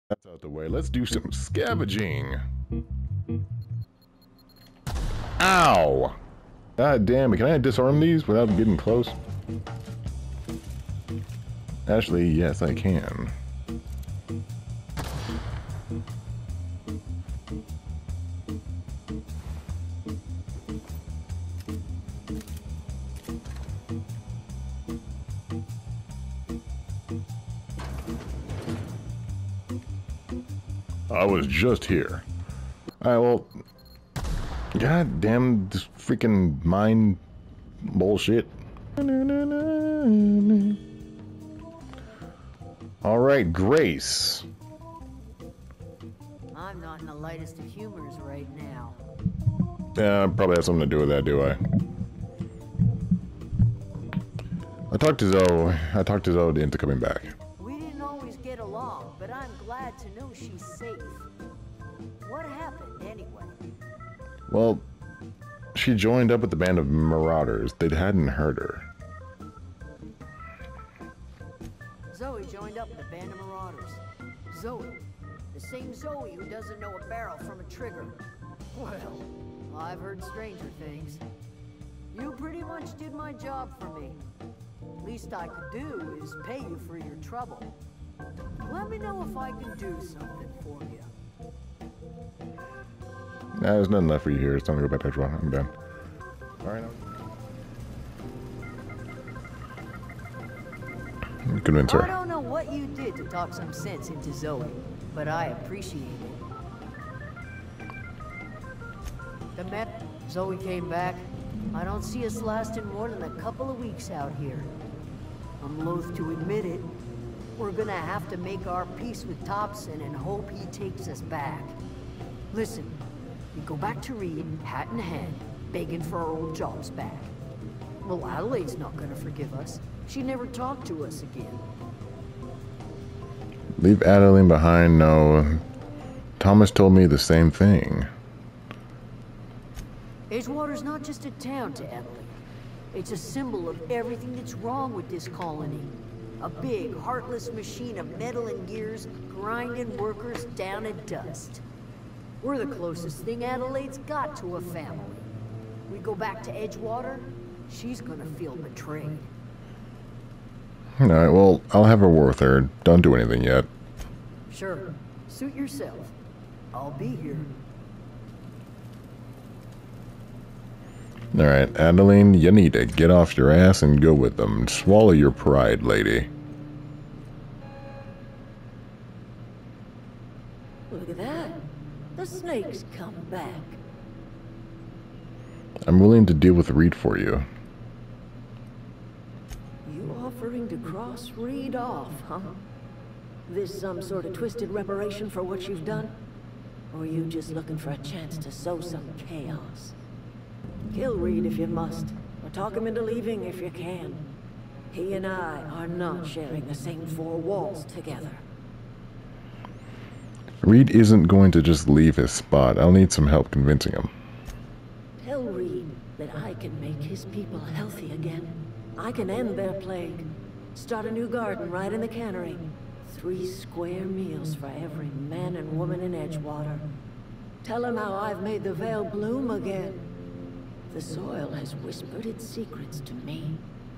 That's out the way. Let's do some scavenging. Ow! God damn it. Can I disarm these without getting close? Actually, yes, I can. I was just here. Alright, well... God damn this freaking mine bullshit. Alright, Grace. I'm not in the lightest of humors right now. Yeah, probably has something to do with that, do I? I talked to Zoe into coming back. We didn't always get along, but I'm glad to know she's safe. What happened anyway? Well, she joined up with the band of marauders. They hadn't heard her. Zoe joined up with a band of marauders. Zoe. The same Zoe who doesn't know a barrel from a trigger. Well, I've heard stranger things. You pretty much did my job for me. Least I could do is pay you for your trouble. Let me know if I can do something for you. Nah, there's nothing left for you here. It's time to go back to Edgewater. I'm done. Alright, now. Convince her. I don't know what you did to talk some sense into Zoe, but I appreciate it. The minute Zoe came back, I don't see us lasting more than a couple of weeks out here. I'm loath to admit it. We're gonna have to make our peace with Thompson and hope he takes us back. Listen, we go back to Reed, hat in hand, begging for our old jobs back. Well, Adelaide's not gonna forgive us. She never talked to us again. Leave Adeline behind? No. Thomas told me the same thing. Edgewater's not just a town to Adeline. It's a symbol of everything that's wrong with this colony. A big, heartless machine of metal and gears, grinding workers down to dust. We're the closest thing Adelaide's got to a family. We go back to Edgewater, she's gonna feel betrayed. Alright, well, I'll have a war with her. Don't do anything yet. Sure. Suit yourself. I'll be here. Alright, Adeline, you need to get off your ass and go with them. Swallow your pride, lady. Look at that. The snake's come back. I'm willing to deal with Reed for you. You offering to cross Reed off, huh? This some sort of twisted reparation for what you've done? Or are you just looking for a chance to sow some chaos? Kill Reed if you must, or talk him into leaving if you can. He and I are not sharing the same four walls together. Reed isn't going to just leave his spot. I'll need some help convincing him. Tell Reed that I can make his people healthy again. I can end their plague. Start a new garden right in the cannery. 3 square meals for every man and woman in Edgewater. Tell him how I've made the Vale bloom again. The soil has whispered its secrets to me,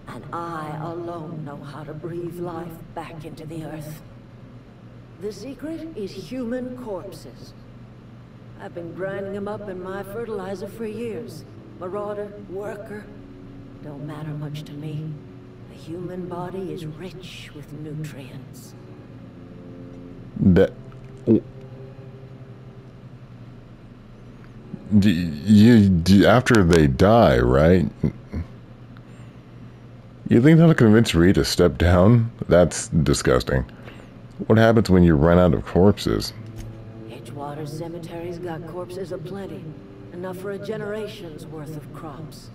and I alone know how to breathe life back into the earth. The secret is human corpses. I've been grinding them up in my fertilizer for years. Marauder, worker, don't matter much to me. The human body is rich with nutrients. That... after they die, right? You think that'll convince Reed to step down? That's disgusting. What happens when you run out of corpses? Edgewater Cemetery's got corpses aplenty. Enough for a generation's worth of crops.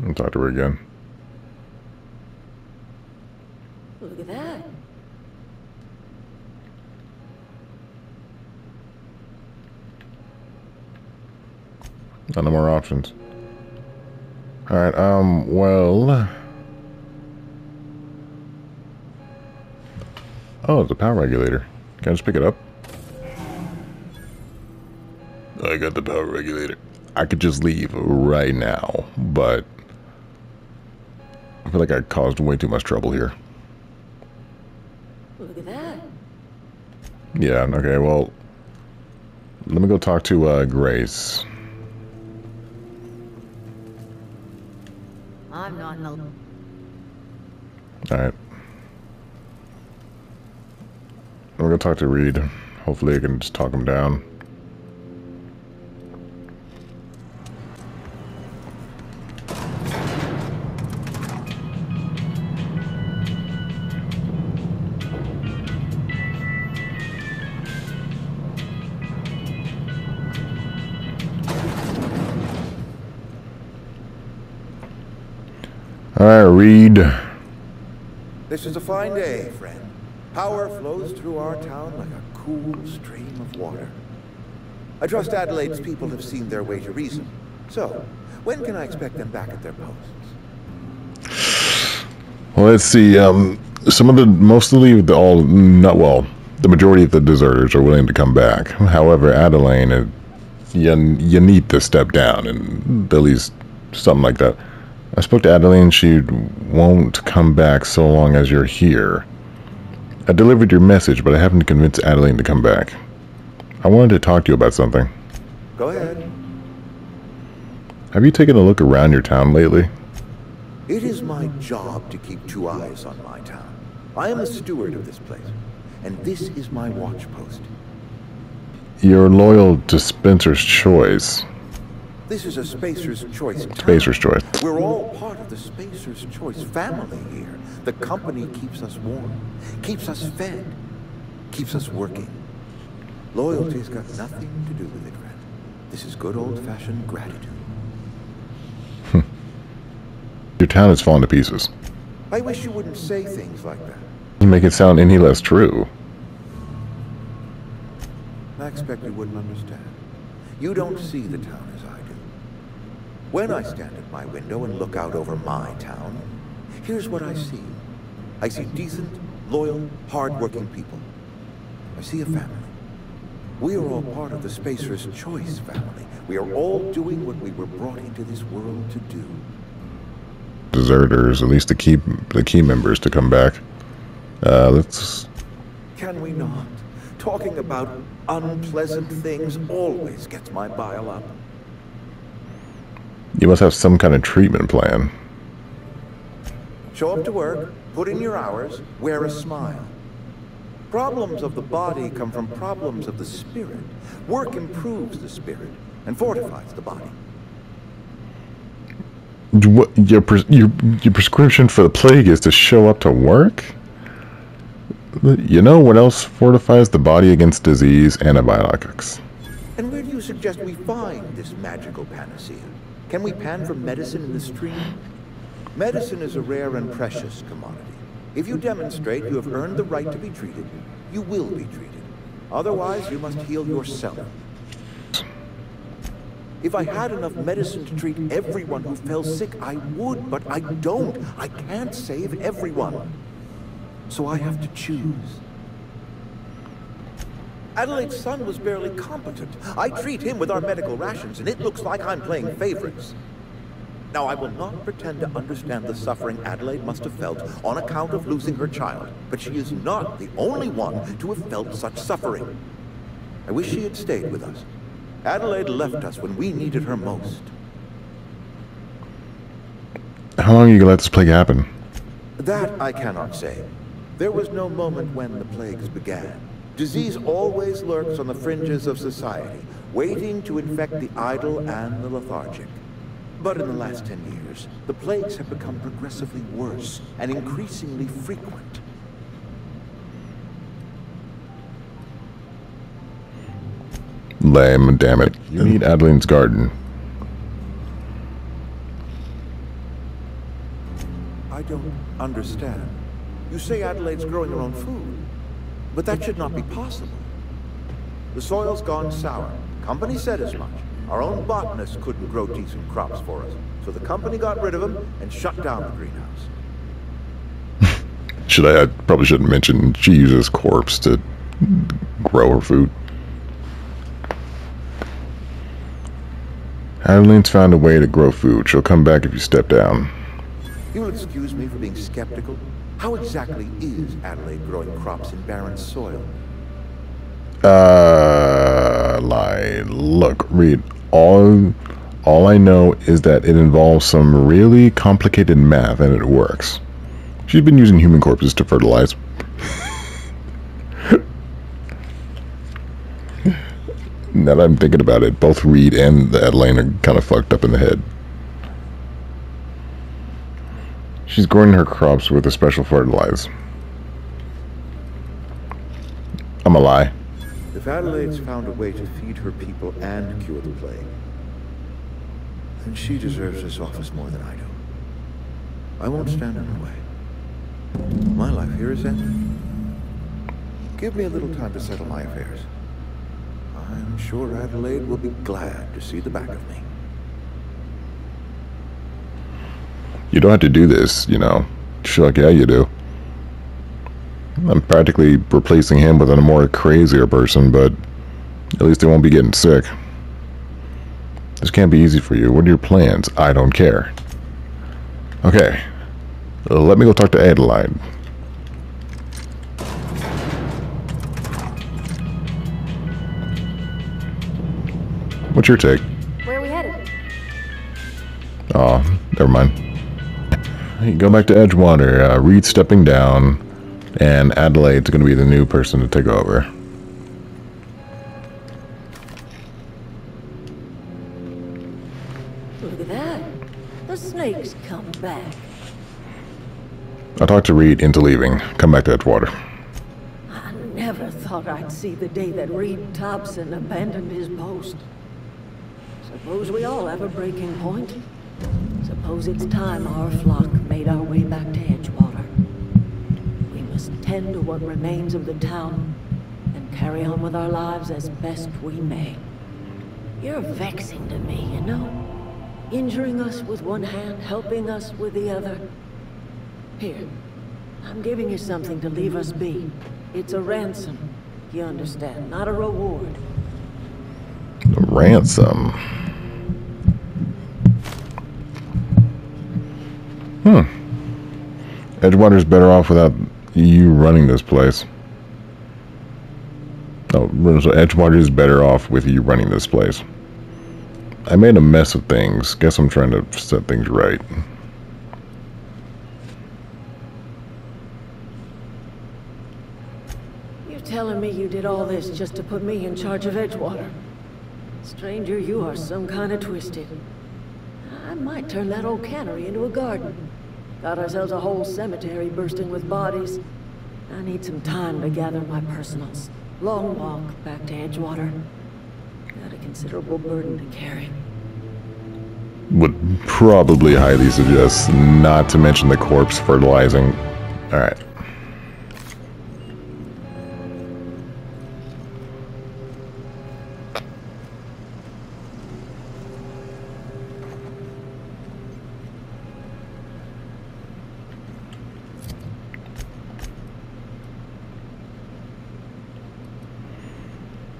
I'll talk to her again. Look at that. No more options. Alright, well... Oh, it's a power regulator. Can I just pick it up? I got the power regulator. I could just leave right now, but... I feel like I caused way too much trouble here. Look at that. Yeah, okay, well... Let me go talk to, Grace. I'm not in the... Alright. I'm gonna talk to Reed. Hopefully I can just talk him down. Alright, Reed. This is a fine day, friend. Power flows through our town like a cool stream of water. I trust Adelaide's people have seen their way to reason. So, when can I expect them back at their posts? Well, let's see, the majority of the deserters are willing to come back. However, Adeline, you need to step down, and at least something like that. I spoke to Adeline, she won't come back so long as you're here. I delivered your message, but I haven't convinced Adeline to come back. I wanted to talk to you about something. Go ahead. Have you taken a look around your town lately? It is my job to keep 2 eyes on my town. I am the steward of this place, and this is my watch post. You're loyal to Spencer's Choice. This is a Spacer's Choice town. Spacer's Choice. We're all part of the Spacer's Choice family here. The company keeps us warm, keeps us fed, keeps us working. Loyalty's got nothing to do with it, friend. This is good old-fashioned gratitude. Your town has fallen to pieces. I wish you wouldn't say things like that. You make it sound any less true. I expect you wouldn't understand. You don't see the town as I do. When I stand at my window and look out over my town, here's what I see. I see decent, loyal, hard-working people. I see a family. We are all part of the Spacer's Choice family. We are all doing what we were brought into this world to do. Deserters, at least the key members to come back. Let's... Can we not? Talking about unpleasant things always gets my bile up. You must have some kind of treatment plan. Show up to work, put in your hours, wear a smile. Problems of the body come from problems of the spirit. Work improves the spirit and fortifies the body. What, your prescription for the plague is to show up to work? You know what else fortifies the body against disease? Antibiotics. And where do you suggest we find this magical panacea? Can we pan for medicine in the stream? Medicine is a rare and precious commodity. If you demonstrate you have earned the right to be treated, you will be treated. Otherwise, you must heal yourself. If I had enough medicine to treat everyone who fell sick, I would, but I don't. I can't save everyone. So I have to choose. Adelaide's son was barely competent. I treat him with our medical rations, and it looks like I'm playing favorites. Now, I will not pretend to understand the suffering Adelaide must have felt on account of losing her child, but she is not the only one to have felt such suffering. I wish she had stayed with us. Adelaide left us when we needed her most. How long are you gonna let this plague happen? That I cannot say. There was no moment when the plagues began. Disease always lurks on the fringes of society, waiting to infect the idle and the lethargic. But in the last 10 years, the plagues have become progressively worse and increasingly frequent. Lame, damn it. You need Adeline's garden. I don't understand. You say Adelaide's growing her own food, but that should not be possible. The soil's gone sour. Company said as much. Our own botanist couldn't grow decent crops for us, so the company got rid of him and shut down the greenhouse. I probably shouldn't mention she uses corpse to grow her food. Adeline's found a way to grow food. She'll come back if you step down. You'll excuse me for being skeptical. How exactly is Adelaide growing crops in barren soil? Look, Reed, all I know is that it involves some really complicated math and it works. She's been using human corpses to fertilize. Now that I'm thinking about it, both Reed and Adelaine are kind of fucked up in the head. She's growing her crops with a special fertilizer. I'm a lie. If Adelaide's found a way to feed her people and cure the plague, then she deserves this office more than I do. I won't stand in her way. My life here is ended. Give me a little time to settle my affairs. I'm sure Adelaide will be glad to see the back of me. You don't have to do this, you know. She's like, yeah, you do. I'm practically replacing him with a more crazier person, but at least they won't be getting sick. This can't be easy for you. What are your plans? I don't care. Okay. Let me go talk to Adelaide. What's your take? Where are we headed? Oh, never mind. You go back to Edgewater. Reed's stepping down, and Adelaide's going to be the new person to take over. Look at that. The snake's come back. I talked to Reed into leaving. Come back to Edgewater. I never thought I'd see the day that Reed Thompson abandoned his post. Suppose we all have a breaking point. Suppose it's time our flock made our way back to Edgewater. We must tend to what remains of the town and carry on with our lives as best we may. You're vexing to me, you know? Injuring us with one hand, helping us with the other. Here, I'm giving you something to leave us be. It's a ransom, you understand, not a reward. A ransom? Edgewater's better off without you running this place. Oh, so Edgewater is better off with you running this place. I made a mess of things. Guess I'm trying to set things right. You're telling me you did all this just to put me in charge of Edgewater? Stranger, you are some kind of twisted. I might turn that old cannery into a garden. Got ourselves a whole cemetery bursting with bodies. I need some time to gather my personals. Long walk back to Edgewater. Got a considerable burden to carry. Would probably highly suggest not to mention the corpse fertilizing. Alright.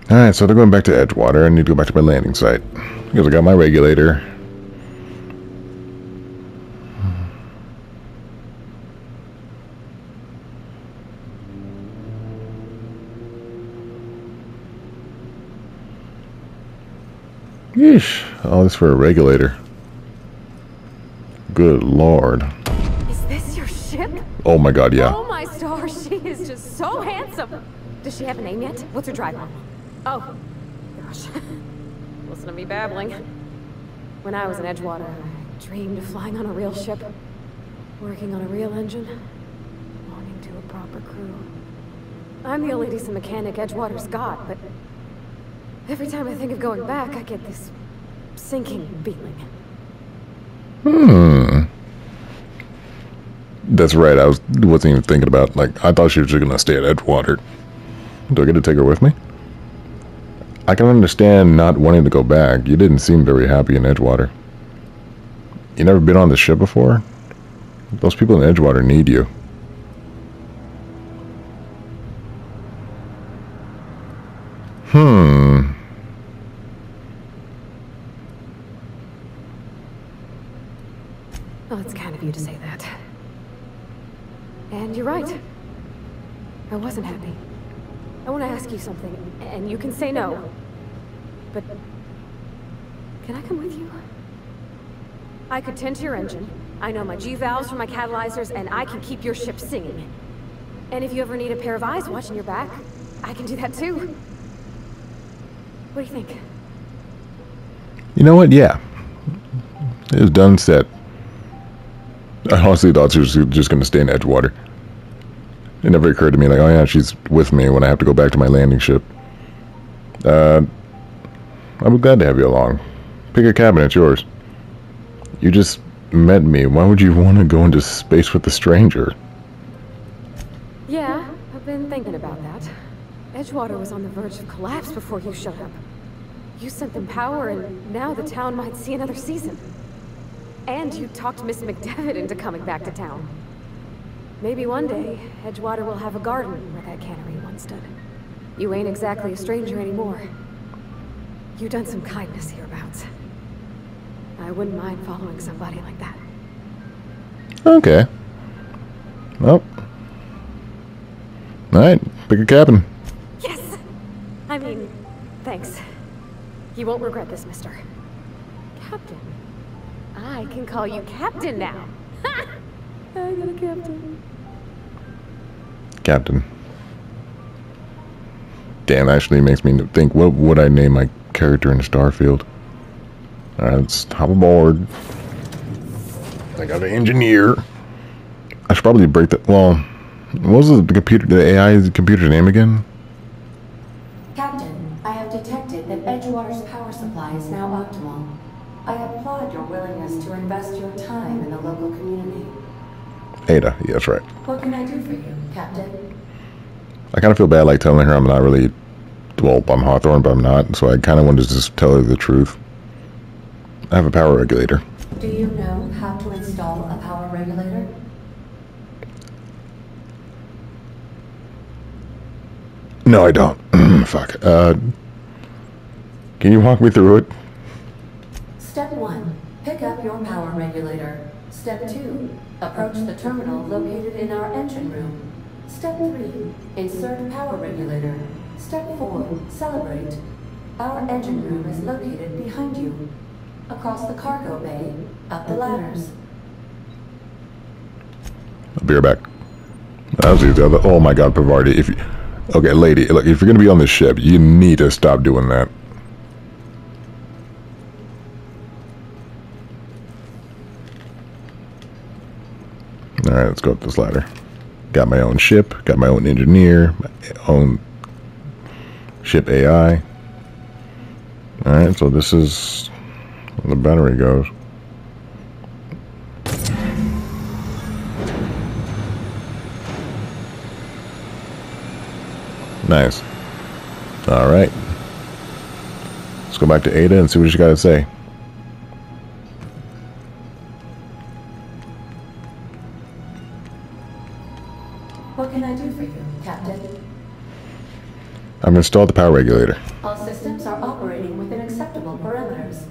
Alright, so they're going back to Edgewater. I need to go back to my landing site. Because I got my regulator. Yeesh. All this for a regulator. Good lord. Is this your ship? Oh my god, yeah. Oh my stars, she is just so handsome. Does she have a name yet? What's her driver? Oh, gosh. Listen to me babbling. When I was in Edgewater, I dreamed of flying on a real ship, working on a real engine, belonging to a proper crew. I'm the only decent mechanic Edgewater's got, but every time I think of going back, I get this sinking feeling. That's right, I wasn't even thinking about, like, I thought she was just gonna stay at Edgewater. Do I get to take her with me? I can understand not wanting to go back. You didn't seem very happy in Edgewater. You never been on the ship before? Those people in Edgewater need you. Well, it's kind of you to say that. And you're right. I wasn't happy. I want to ask you something, and you can say no. But... can I come with you? I could tend to your engine. I know my G-valves from my catalyzers, and I can keep your ship singing. And if you ever need a pair of eyes watching your back, I can do that too. What do you think? You know what? Yeah. It was done set. I honestly thought she was just going to stay in Edgewater. It never occurred to me, like, oh yeah, she's with me when I have to go back to my landing ship. I'd be glad to have you along. Pick a cabin, it's yours. You just met me. Why would you want to go into space with a stranger? Yeah, I've been thinking about that. Edgewater was on the verge of collapse before you showed up. You sent them power, and now the town might see another season. And you talked Miss McDevitt into coming back to town. Maybe one day, Edgewater will have a garden where that cannery once stood. You ain't exactly a stranger anymore. You've done some kindness hereabouts. I wouldn't mind following somebody like that. Okay. Well. Alright, pick a cabin. Yes! I mean, thanks. You won't regret this, mister. Captain. I can call you Captain now. Ha! I got a captain. Captain. Damn, actually makes me think, what would I name my character in Starfield? Alright, let's hop aboard. I got an engineer. I should probably break that. Well, what was the AI computer's name again? Captain, I have detected that Edgewater's power supply is now optimal. I applaud your willingness to invest your time in the local community. Ada, yeah, that's right. What can I do for you, Captain? I kind of feel bad like telling her I'm not really, well, I'm Hawthorne, but I'm not, so I kind of wanted to just tell her the truth. I have a power regulator. Do you know how to install a power regulator? No, I don't. Fuck. Can you walk me through it? Step 1. Pick up your power regulator. Step 2. Approach the terminal located in our engine room. Step 3. Insert power regulator. Step 4. Celebrate. Our engine room is located behind you. Across the cargo bay, up the ladders. I'll be right back. That was easy. Oh my god, Pavardi. If you, okay, lady, look, if you're gonna be on this ship, you need to stop doing that. Alright, let's go up this ladder. Got my own ship, got my own engineer, my own ship AI. Alright, so this is where the battery goes. Nice. Alright. Let's go back to Ada and see what she got to say. What can I do for you, Captain? I've installed the power regulator. All systems are operating within acceptable parameters.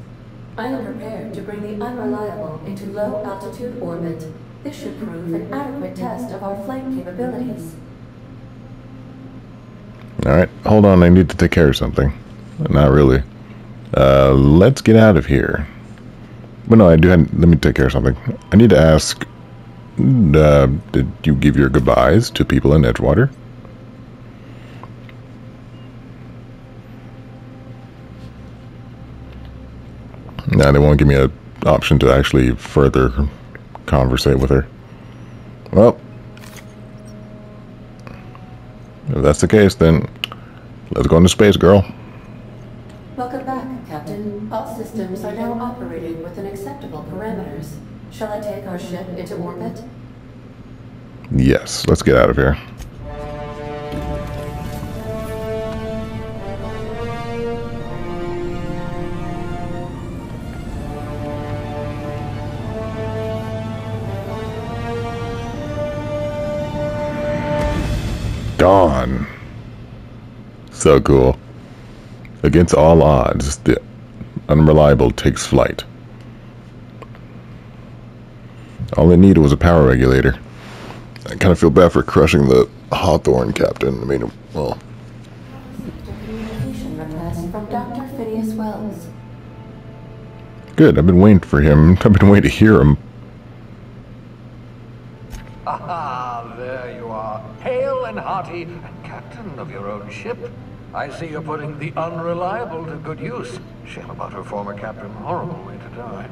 I am prepared to bring the unreliable into low-altitude orbit. This should prove an adequate test of our flight capabilities. Alright, hold on, I need to take care of something. Not really. Let's get out of here. But no, let me take care of something. I need to ask, did you give your goodbyes to people in Edgewater? Nah, they won't give me an option to actually further conversate with her. Well, if that's the case, then let's go into space, girl. Welcome back, Captain. All systems are now operating within acceptable parameters. Shall I take our ship into orbit? Yes, let's get out of here. gone. So cool. Against all odds, the unreliable takes flight. All it needed was a power regulator. I kind of feel bad for crushing the Hawthorne captain. I mean, well... Communication request from Dr. Phineas Wells. Good, I've been waiting for him. I've been waiting to hear him. Ah, there you are. Hale and hearty, and captain of your own ship. I see you're putting the unreliable to good use. Shame about her former captain. Horrible way to die.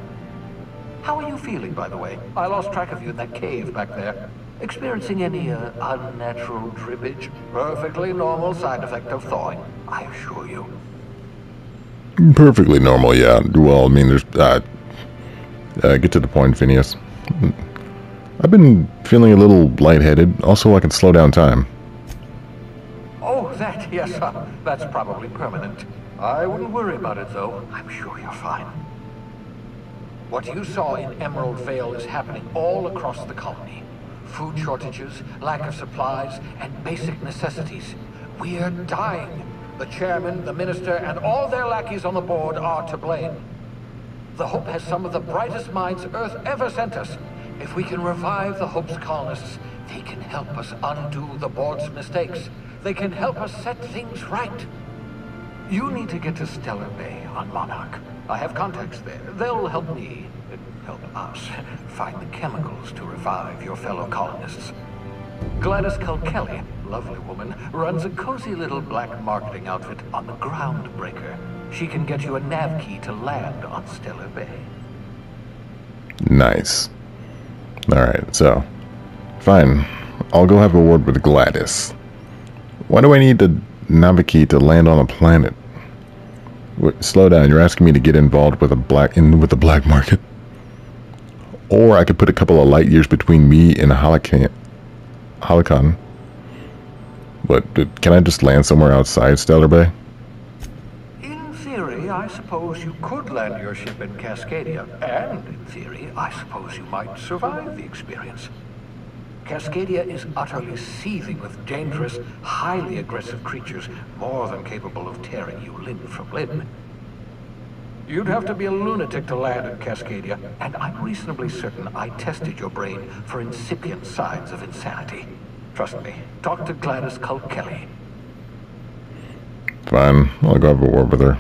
How are you feeling, by the way? I lost track of you in that cave back there. Experiencing any unnatural drippage? Perfectly normal side effect of thawing, I assure you. Perfectly normal, yeah. Well, I mean, there's... get to the point, Phineas. I've been feeling a little lightheaded. Also, I can slow down time. Oh, that, yes, that's probably permanent. I wouldn't worry about it, though. I'm sure you're fine. What you saw in Emerald Vale is happening all across the colony. Food shortages, lack of supplies, and basic necessities. We're dying. The chairman, the minister, and all their lackeys on the board are to blame. The Hope has some of the brightest minds Earth ever sent us. If we can revive the Hope's colonists, they can help us undo the board's mistakes. They can help us set things right. You need to get to Stellar Bay on Monarch. I have contacts there. They'll help me, help us, find the chemicals to revive your fellow colonists. Gladys Kelly, lovely woman, runs a cozy little black marketing outfit on the Groundbreaker. She can get you a nav key to land on Stellar Bay. Nice. Alright, so... Fine. I'll go have a word with Gladys. Why do I need the nav key to land on a planet? Slow down, you're asking me to get involved with the black market? Or I could put a couple of light years between me and Halcyon. But can I just land somewhere outside Stellar Bay? In theory, I suppose you could land your ship in Cascadia. And in theory, I suppose you might survive the experience. Cascadia is utterly seething with dangerous, highly aggressive creatures, more than capable of tearing you limb from limb. You'd have to be a lunatic to land in Cascadia, and I'm reasonably certain I tested your brain for incipient signs of insanity. Trust me, talk to Gladys Kelly. Fine, I'll go have a word with her.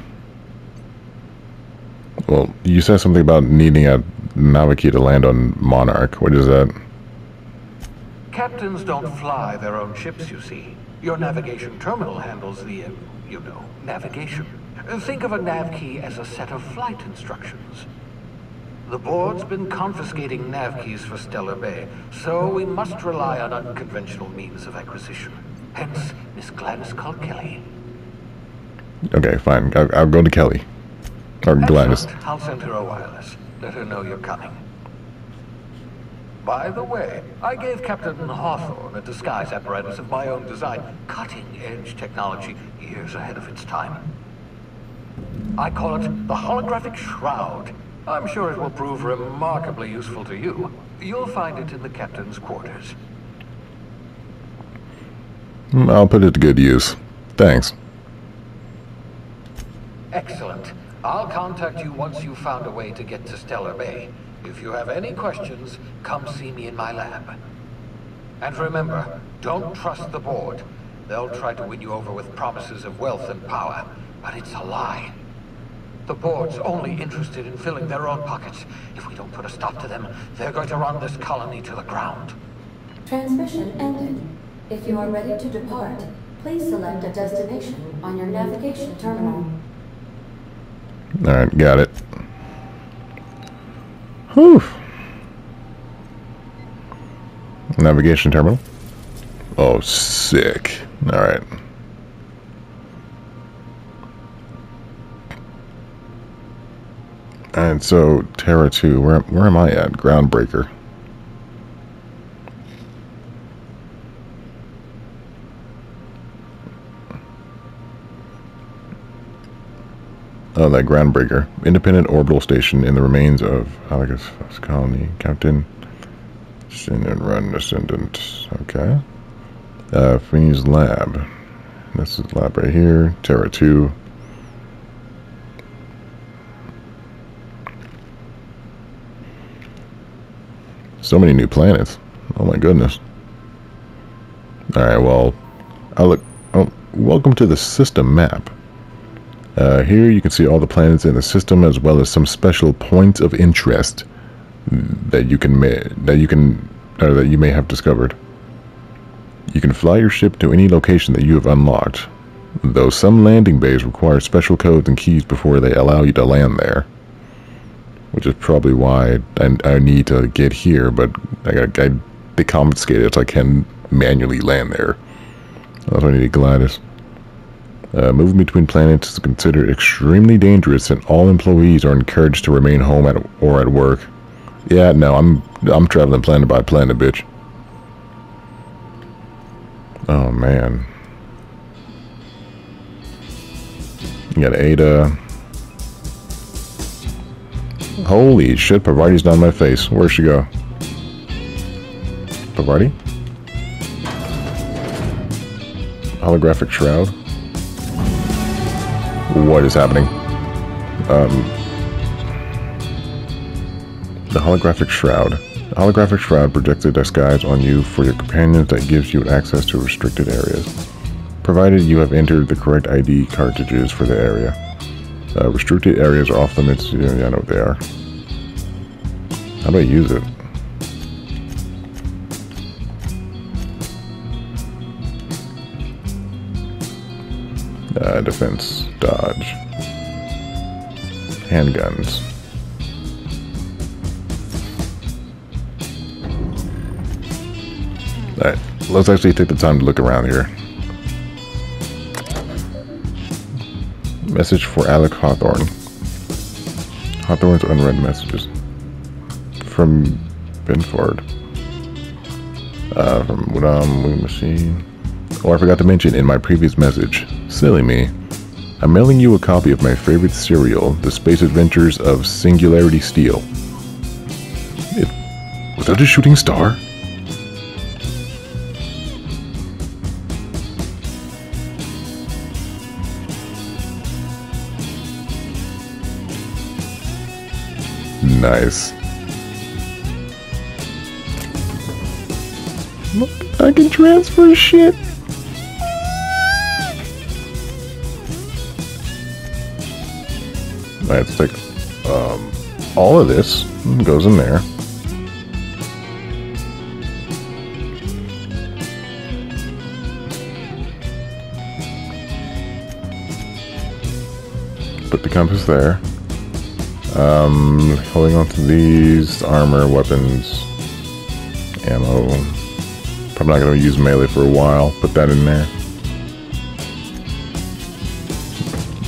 Well, you said something about needing a nav key to land on Monarch. What is that? Captains don't fly their own ships, you see. Your navigation terminal handles the, navigation. Think of a nav key as a set of flight instructions. The board's been confiscating nav keys for Stellar Bay, so we must rely on unconventional means of acquisition. Hence, Miss Gladys Kelly. Okay, fine. I'll go to Kelly. Or Gladys. Excellent. I'll send her a wireless. Let her know you're coming. By the way, I gave Captain Hawthorne a disguise apparatus of my own design. Cutting-edge technology, years ahead of its time. I call it the holographic shroud. I'm sure it will prove remarkably useful to you. You'll find it in the captain's quarters. I'll put it to good use. Thanks. Excellent. I'll contact you once you've found a way to get to Stellar Bay. If you have any questions, come see me in my lab. And remember, don't trust the board. They'll try to win you over with promises of wealth and power, but it's a lie. The board's only interested in filling their own pockets. If we don't put a stop to them, they're going to run this colony to the ground. Transmission ended. If you are ready to depart, please select a destination on your navigation terminal. Alright, got it. Whew. Navigation terminal. Oh, sick. Alright. Alright, so Terra 2, where am I at? Groundbreaker. Oh, that Groundbreaker. Independent orbital station in the remains of Halagos colony. Captain. Descendant, run, ascendant. Okay. Freeney's lab. This is lab right here. Terra 2. So many new planets. Oh my goodness. Alright, well, welcome to the system map. Here you can see all the planets in the system, as well as some special points of interest that you may have discovered. You can fly your ship to any location that you have unlocked, though some landing bays require special codes and keys before they allow you to land there. Which is probably why I need to get here, but they confiscated it so I can manually land there. Also, I need Gladys. Moving between planets is considered extremely dangerous, and all employees are encouraged to remain home or at work. Yeah, no, I'm traveling planet by planet, bitch. Oh man. You got Ada. Holy shit, Pavarti's down my face. Where'd she go? Pavarti? Holographic shroud? What is happening? The holographic shroud. The holographic shroud projects a disguise on you for your companions that gives you access to restricted areas, provided you have entered the correct ID cartridges for the area. Restricted areas are off limits. Yeah, I know what they are. How do I use it? Defense, dodge, handguns. Alright, let's actually take the time to look around here. Message for Alec Hawthorne. Hawthorne's unread messages. From Benford. From Woodham Machine. Oh, I forgot to mention in my previous message. Silly me. I'm mailing you a copy of my favorite serial, The Space Adventures of Singularity Steel. Was that a shooting star? Nice. Look, I can transfer shit. Let's take all of this goes in there. Put the compass there. Holding on to these armor, weapons, ammo. Probably not going to use melee for a while. Put that in there.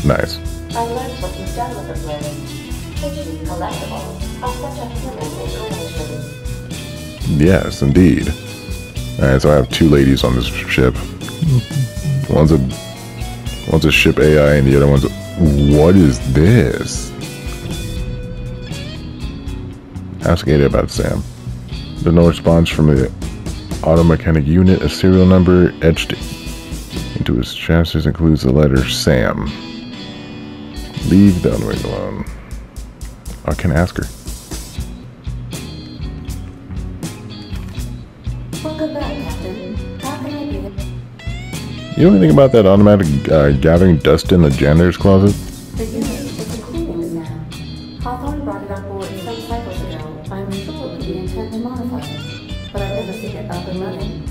Nice. I learned what you've done with the plane. Fishy collectibles are such a human innovation. Yes, indeed. Alright, so I have two ladies on this ship. One's a ship AI and the other one's a... What is this? Ask Ada about Sam. There's no response from the auto mechanic unit. A serial number etched into his chassis includes the letter Sam. Leave Downwing alone. I can ask her. Welcome back, Captain. How can I be? You know anything about that automatic gathering dust in the janitor's closet? The unit is a cleaning sound. Hawthorne brought it on board some cycles ago. I'm sure with the intent to modify it, but I've never seen it up and running.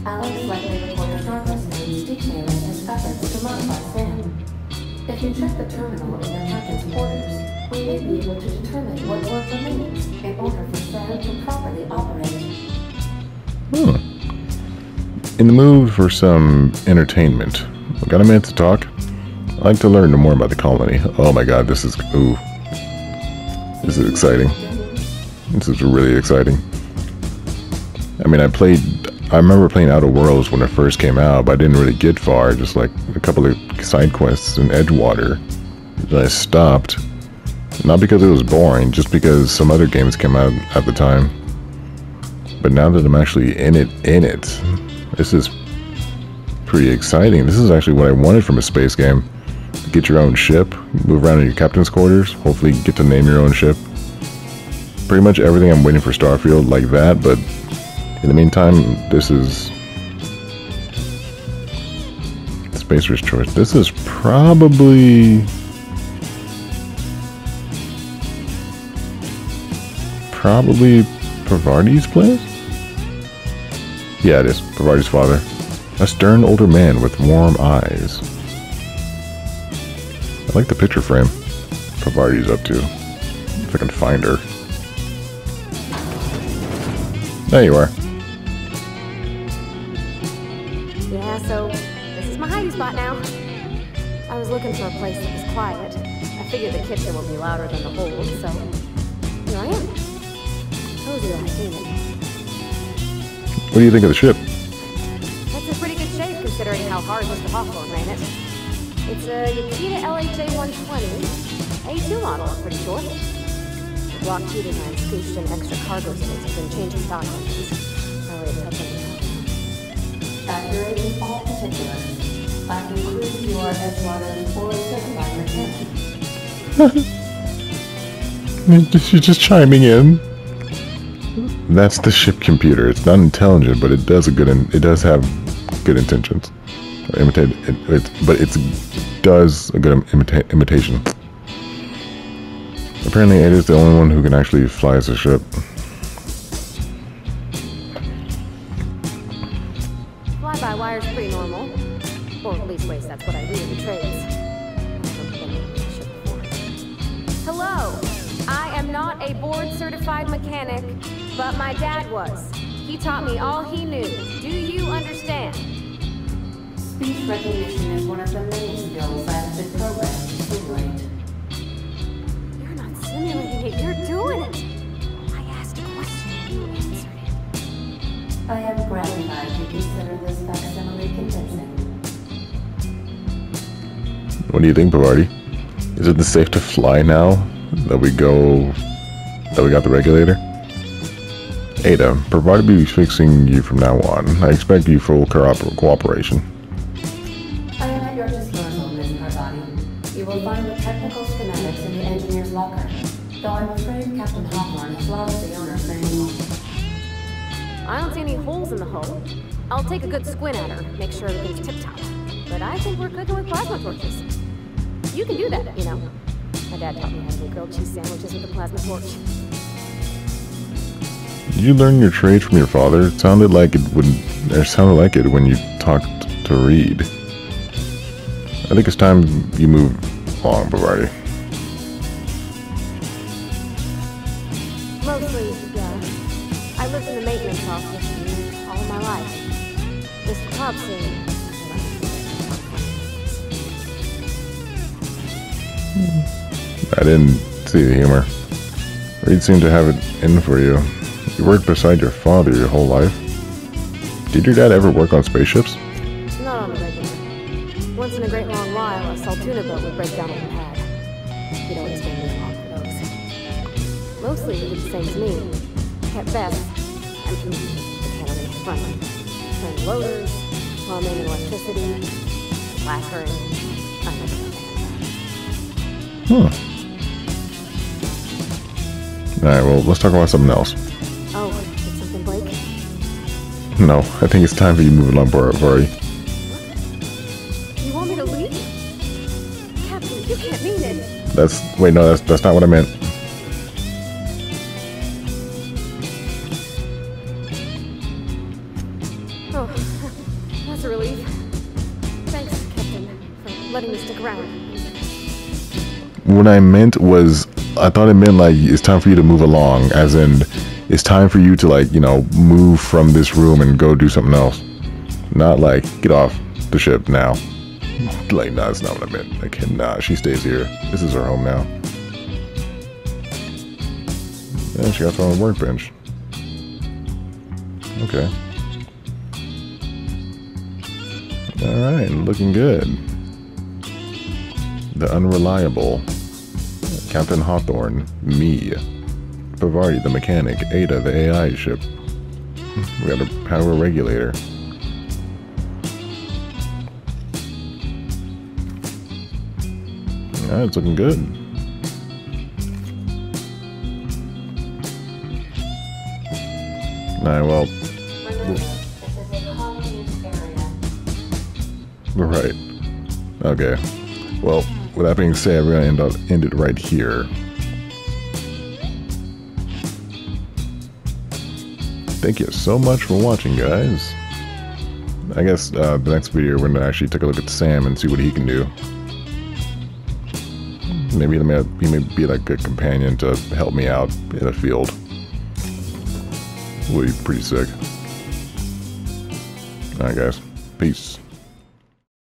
Alex likely recorded progress notes detailing his efforts to modify Sam. If you check the terminal in your captain's quarters, we may be able to determine what work remains in order for Sam to properly operate. In the mood for some entertainment. Got a minute to talk? I'd like to learn more about the colony. Oh my god, this is... Ooh. This is exciting. This is really exciting. I mean, I remember playing Outer Worlds when it first came out, but I didn't really get far. Just like a couple of side quests in Edgewater. Then I stopped. Not because it was boring, just because some other games came out at the time. But now that I'm actually in it, this is pretty exciting. This is actually what I wanted from a space game. Get your own ship, move around in your captain's quarters, hopefully get to name your own ship. Pretty much everything I'm waiting for Starfield like that, but in the meantime, this is Spacer's choice. This is probably Pavardi's place? Yeah, it is. Pavardi's father. A stern older man with warm eyes. I like the picture frame Pavardi's up to. If I can find her. There you are. Yeah, so this is my hiding spot now. I was looking for a place that was quiet. I figured the kitchen would be louder than the hold, so here I am. Cozy like, ain't it? What do you think of the ship? That's in pretty good shape considering how hard Mr. Hawthorne ran it. It's a Yakita LHA 120, A2 model, I'm pretty sure. The block 2 design scooched in extra cargo space has been changing stock engines. Accurate in all particulars. I conclude you are Edgewater's board certified mechanic. She's just chiming in. That's the ship computer. It's not intelligent, but it does have good intentions. But it does a good imitation. Apparently, Ada's the only one who can actually fly as a ship. Fly-by-wire's pretty normal. Or at least, ways that's what I read in the trades. Hello! I am not a board-certified mechanic, but my dad was. He taught me all he knew. Do you understand? Speech recognition is one of the main skills I have been programmed to simulate. You're not simulating it, you're doing it! I asked a question and you answered it. I am gratified you consider this facsimile convincing. What do you think, Pavardi? Is it safe to fly now that we got the regulator? Ada, Pavardi will be fixing you from now on. I expect you full cooperation. I am at your disposal, Miss Pavardi. You will find the technical schematics in the engineer's locker. Though I'm afraid Captain Hawthorne has lost the owner's manual. I don't see any holes in the hull. I'll take a good squint at her, make sure everything's tip-top. But I think we're cooking with plasma torches. You can do that, you know. My dad taught me how to make grilled cheese sandwiches with a plasma torch. Did you learn your trade from your father? It sounded like it when you talked to Reed. I think it's time you move along, Pavardi. Mostly, yeah. I lived in the maintenance office all of my life. Mr. Hobson. I didn't see the humor. Reed seemed to have it in for you. You worked beside your father your whole life. Did your dad ever work on spaceships? Not on the regular. Once in a great long while, a Saltuna boat would break down on the pad. He'd always been me along for those. Mostly he did the same as me. Kept best, and the cannery running. Turned loaders, plumbing and electricity, lacquering. I never got that. Alright, well, let's talk about something else. Oh, did something break? No, I think it's time for you to move along, Pavardi. You want me to leave? Captain, you can't mean it. That's not what I meant. Oh, that's a relief. Thanks, Captain, for letting me stick around. What I meant was, I thought it meant like it's time for you to move along, as in it's time for you to, like, you know, move from this room and go do something else. Not like get off the ship now. Like, nah, that's not what I meant. Like, nah, she stays here. This is her home now. And she got her own workbench. Okay. Alright, looking good. The unreliable Captain Hawthorne, me, Pavardi the mechanic, Ada the AI ship. We got a power regulator. Yeah, it's looking good. Alright, well. Right. Okay. Well, with that being said, we're gonna end it right here. Thank you so much for watching, guys. I guess the next video we're gonna actually take a look at Sam and see what he can do. Maybe he may be like a companion to help me out in the field. Would be pretty sick. Alright guys, peace.